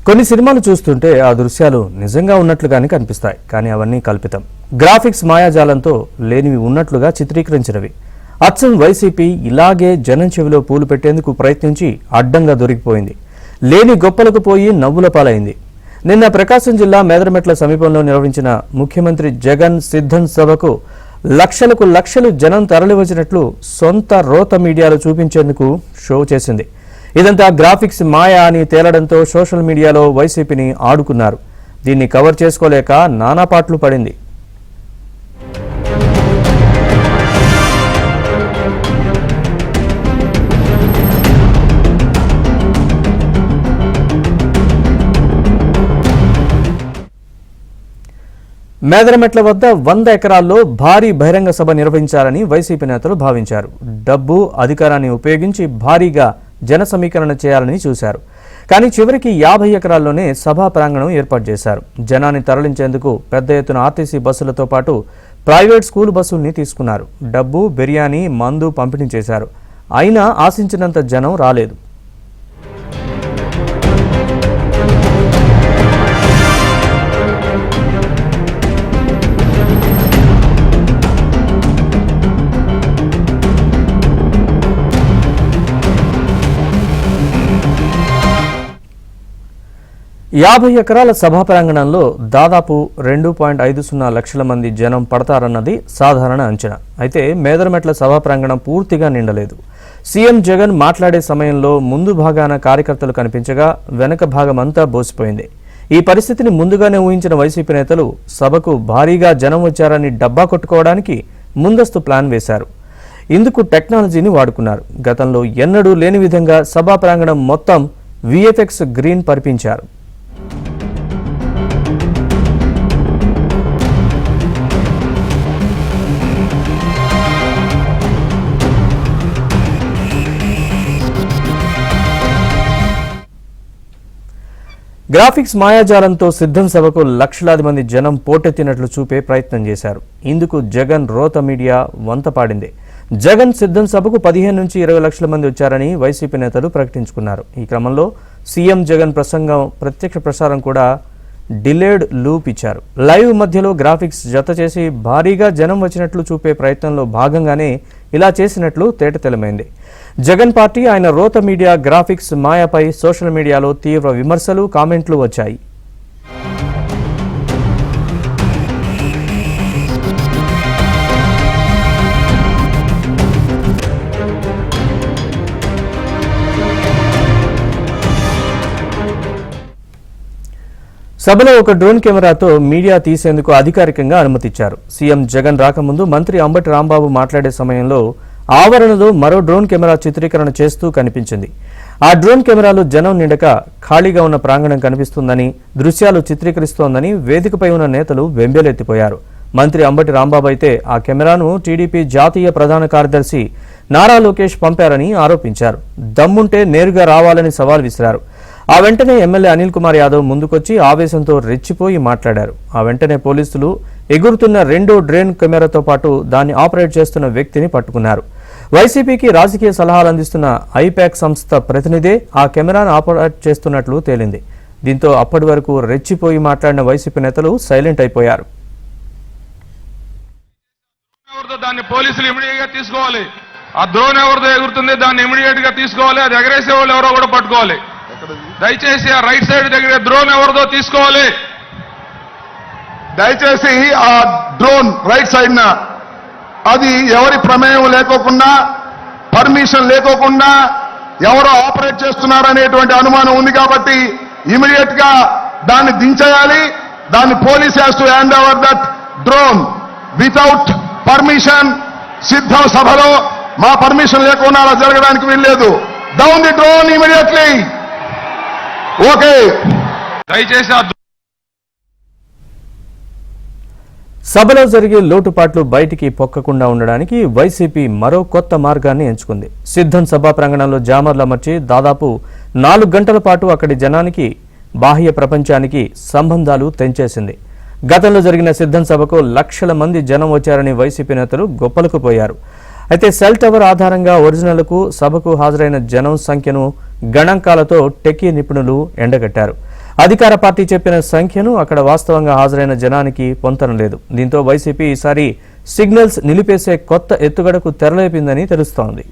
కొన్ని సినిమాలు చూస్తుంటే ఆ దృశ్యాలు నిజంగా ఉన్నట్లుగానే కనిపిస్తాయి, కానీ అవన్నీ కల్పితం. గ్రాఫిక్స్ మాయాజాలంతో లేనివి ఉన్నట్లుగా చిత్రీకరించినవి. అచ్చం వైసీపీ ఇలాగే జనం చెవిలో పూలు పెట్టేందుకు ప్రయత్నించి అడ్డంగా దొరికిపోయింది. లేని గొప్పలకు పోయి నవ్వుల పాలైంది. నిన్న ప్రకాశం జిల్లా మేదరమెట్ల సమీపంలో నిర్వహించిన ముఖ్యమంత్రి జగన్ సిద్ధం సభకు లక్షలకు లక్షలు జనం తరలివచ్చినట్లు సొంత రోత మీడియాలో చూపించేందుకు షో చేసింది. ఇదంతా గ్రాఫిక్స్ మాయా అని తేలడంతో సోషల్ మీడియాలో వైసీపీని ఆడుకున్నారు. దీన్ని కవర్ చేసుకోలేక నానా పాటలు పడింది. మేదరమెట్ల వద్ద 100 ఎకరాల్లో భారీ బహిరంగ సభ నిర్వహించాలని వైసీపీ నేతలు భావించారు. డబ్బు, అధికారాన్ని ఉపయోగించి భారీగా జన సమీకరణ చేయాలని చూశారు. కానీ చివరికి 50 ఎకరాల్లోనే సభా ప్రాంగణం ఏర్పాటు చేశారు. జనాన్ని తరలించేందుకు పెద్ద ఎత్తున ఆర్టీసీ బస్సులతో పాటు ప్రైవేట్ స్కూల్ బస్సుల్ని తీసుకున్నారు. డబ్బు, బిర్యానీ, మందు పంపిణీ చేశారు. అయినా ఆశించినంత జనం రాలేదు. యాభై ఎకరాల సభా ప్రాంగణంలో దాదాపు 2.50 లక్షల మంది జనం పడతారన్నది సాధారణ అంచనా. అయితే మేదరమెట్ల సభా ప్రాంగణం పూర్తిగా నిండలేదు. సీఎం జగన్ మాట్లాడే సమయంలో ముందు భాగాన కార్యకర్తలు కనిపించగా వెనక భాగమంతా బోసిపోయింది. ఈ పరిస్థితిని ముందుగానే ఊహించిన వైసీపీ నేతలు సభకు భారీగా జనం వచ్చారని డబ్బా కొట్టుకోవడానికి ముందస్తు ప్లాన్ వేశారు. ఇందుకు టెక్నాలజీని వాడుకున్నారు. గతంలో ఎన్నడూ లేని విధంగా సభా ప్రాంగణం మొత్తం విఎఫ్ఎక్స్ గ్రీన్ పరిపించారు. గ్రాఫిక్స్ మాయాజాలంతో సిద్ధం సభకు లక్షలాది మంది జనం పోటెత్తినట్లు చూపే ప్రయత్నం చేశారు. ఇందుకు జగన్ రోత మీడియా వంత పాడింది. జగన్ సిద్ధం సభకు 15 నుంచి 20 లక్షల మంది వచ్చారని వైసీపీ నేతలు ప్రకటించుకున్నారు. ఈ క్రమంలో సీఎం జగన్ ప్రసంగం ప్రత్యక్ష ప్రసారం కూడా డిలేడ్ లూప్ ఇచ్చారు. లైవ్ మధ్యలో గ్రాఫిక్స్ జత చేసి భారీగా జనం వచ్చినట్లు చూపే ప్రయత్నంలో భాగంగానే ఇలా చేసినట్లు తేటతెల్లమైంది. జగన్ పార్టీ, ఆయన రోత మీడియా గ్రాఫిక్స్ మాయాపై సోషల్ మీడియాలో తీవ్ర విమర్శలు, కామెంట్లు వచ్చాయి. సభలో ఒక డ్రోన్ కెమెరాతో మీడియా తీసేందుకు అధికారికంగా అనుమతిచ్చారు. సీఎం జగన్ రాకముందు మంత్రి అంబటి రాంబాబు మాట్లాడే సమయంలో ఆవరణలో మరో డ్రోన్ కెమెరా చిత్రీకరణ చేస్తూ కనిపించింది. ఆ డ్రోన్ కెమెరాలో జనం నిండక ఖాళీగా ఉన్న ప్రాంగణం కనిపిస్తుందని, దృశ్యాలు చిత్రీకరిస్తోందని వేదికపై ఉన్న నేతలు బెంబేలెత్తిపోయారు. మంత్రి అంబటి రాంబాబు అయితే ఆ కెమెరాను టీడీపీ జాతీయ ప్రధాన కార్యదర్శి నారా లోకేష్ పంపారని ఆరోపించారు. దమ్ముంటే నేరుగా రావాలని సవాల్ విసిరారు. ఆ వెంటనే ఎమ్మెల్యే అనిల్ కుమార్ యాదవ్ ముందుకొచ్చి ఆవేశంతో రెచ్చిపోయి మాట్లాడారు. ఆ వెంటనే పోలీసులు ఎగురుతున్న రెండో డ్రోన్ కెమెరాతో పాటు దాన్ని ఆపరేట్ చేస్తున్న వ్యక్తిని పట్టుకున్నారు. వైసీపీకి రాజకీయ సలహాలు అందిస్తున్న ఐపాక్ సంస్థ ప్రతినిధే ఆ కెమెరాను ఆపరేట్ చేస్తున్నట్లు తేలింది. దీంతో అప్పటి వరకు రెచ్చిపోయి మాట్లాడిన వైసీపీ నేతలు సైలెంట్ అయిపోయారు. దాన్ని పోలీసులు ఇమిడియట్ గా తీసుకోవాలి. ఆ డ్రోన్ ఎవరిదో ఎగురుతుంది, దాన్ని ఇమిడియట్ గా తీసుకోవాలి. అది ఎగరేసే వాళ్ళు ఎవరో కూడా పట్టుకోవాలి. దయచేసి ఆ రైట్ సైడ్ దగ్గర డ్రోన్ ఎవరిదో తీసుకోవాలి. దయచేసి ఆ డ్రోన్ రైట్ సైడ్ న అది ఎవరి ప్రమేయం లేకోకుండా, పర్మిషన్ లేకోకుండా ఎవరో ఆపరేట్ చేస్తున్నారనేటువంటి అనుమానం ఉంది కాబట్టి ఇమీడియట్ గా దాన్ని దించేయాలి. దాన్ని police has to hand over that drone without permission. సిద్ధం సభలో మా పర్మిషన్ లేకుండా అలా జరగడానికి వీల్లేదు. Down the drone immediately. Okay, దయచేసి సభలో జరిగే లోటుపాట్లు బయటికి పొక్కకుండా ఉండడానికి వైసీపీ మరో కొత్త మార్గాన్ని ఎంచుకుంది. సిద్ధం సభా ప్రాంగణంలో జామర్లు అమర్చి దాదాపు 4 గంటల పాటు అక్కడి జనానికి, బాహ్య ప్రపంచానికి సంబంధాలు తెంచేసింది. గతంలో జరిగిన సిద్ధం సభకు లక్షల మంది జనం వచ్చారని వైసీపీ నేతలు గొప్పలకు పోయారు. అయితే సెల్ టవర్ ఆధారంగా ఒరిజినల్కు సభకు హాజరైన జనం సంఖ్యను గణాంకాలతో టెక్కీ నిపుణులు ఎండగట్టారు. అధికార పార్టీ చెప్పిన సంఖ్యను అక్కడ వాస్తవంగా హాజరైన జనానికి పొంతన లేదు. దీంతో వైసీపీ ఈసారి సిగ్నల్స్ నిలిపేసే కొత్త ఎత్తుగడకు తెరలేపిందని తెలుస్తోంది.